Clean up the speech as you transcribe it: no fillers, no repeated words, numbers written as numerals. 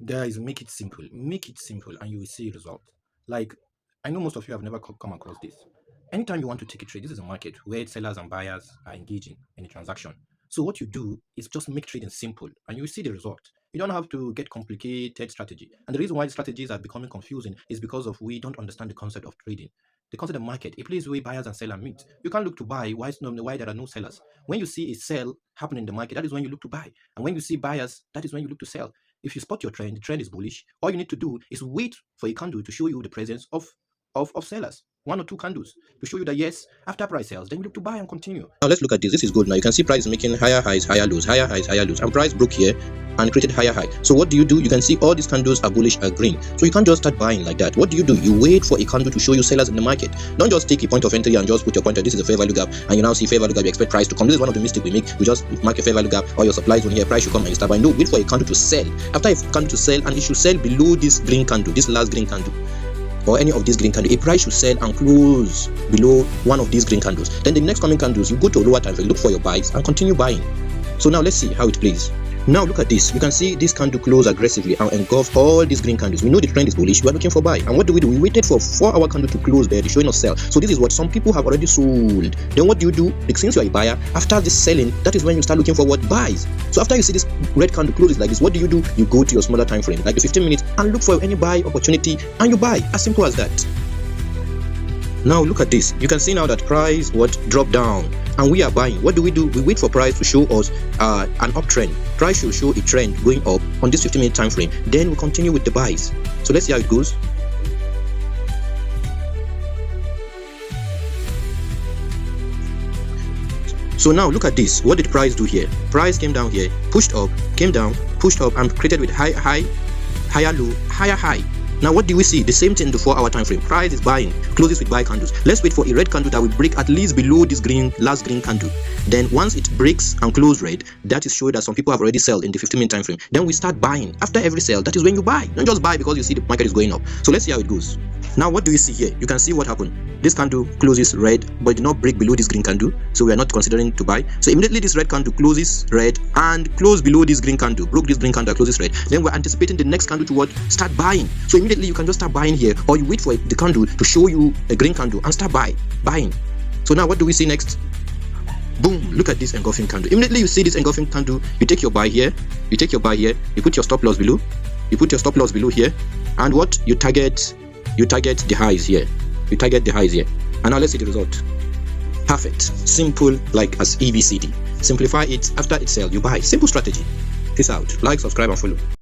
Guys, make it simple, and you will see result. Like, I know most of you have never come across this. Anytime you want to take a trade, this is a market where sellers and buyers are engaging in a transaction. So what you do is just make trading simple, and you will see the result. You don't have to get complicated strategy. And the reason why strategies are becoming confusing is because of we don't understand the concept of trading. The concept of market, a place where buyers and sellers meet. You can't look to buy why there are no sellers. When you see a sell happen in the market, that is when you look to buy. And when you see buyers, that is when you look to sell. If you spot your trend, the trend is bullish, all you need to do is wait for a candle to show you the presence of sellers. One or two candles to show you that yes, after price sells, then you look to buy and continue. Now let's look at this. This is gold. Now you can see price making higher highs, higher lows, higher highs, higher lows, and price broke here and created higher high. So what do? You can see all these candles are bullish, are green. So you can't just start buying like that. What do? You wait for a candle to show you sellers in the market. Don't just take a point of entry and just put your pointer. This is a fair value gap, and you now see fair value gap. You expect price to come. This is one of the mistakes we make. We just mark a fair value gap or your supply zone here. Price should come and you start buying. No, wait for a candle to sell. After a candle to sell, and it should sell below this green candle, this last green candle, or any of these green candles. A price should sell and close below one of these green candles. Then the next coming candles, you go to a lower time frame, look for your buys and continue buying. So now let's see how it plays. Now look at this. You can see this candle close aggressively and engulf all these green candles. We know the trend is bullish. We are looking for buy. And what do? We waited for 4-hour candle to close there, showing us sell. So this is what some people have already sold. Then what do? Since you are a buyer, after this selling, that is when you start looking for what buys. So after you see this red candle closes like this, what do? You go to your smaller time frame, like the 15 minutes, and look for any buy opportunity, and you buy. As simple as that. Now look at this. You can see now that price dropped down, and we are buying. What do? We wait for price to show us an uptrend. Price should show a trend going up on this 15-minute time frame. Then we continue with the buys. So let's see how it goes. So now look at this. What did price do here? Price came down here, pushed up, came down, pushed up, and created with high, higher low, higher high. Now what do we see? The same thing in the 4-hour time frame. Price is buying, closes with buy candles. Let's wait for a red candle that will break at least below this last green candle. Then once it breaks and close red, that is showing that some people have already sold in the 15-minute time frame. Then we start buying. After every sale, that is when you buy. Don't just buy because you see the market is going up. So let's see how it goes. Now what do you see here? You can see what happened. This candle closes red, but did not break below this green candle, so we are not considering to buy. So immediately this red candle closes red and close below this green candle, broke this green candle, closes red. Then we're anticipating the next candle to what? Start buying. So immediately you can just start buying here, or you wait for the candle to show you a green candle and start buying. So now what do we see next? Boom, look at this engulfing candle. Immediately you see this engulfing candle, you take your buy here, you put your stop loss below, here, and what? You target the highs here. And now let's see the result. Perfect. Simple, like as ABCD. Simplify it. After it sells, you buy. Simple strategy. Peace out. Like, subscribe, and follow.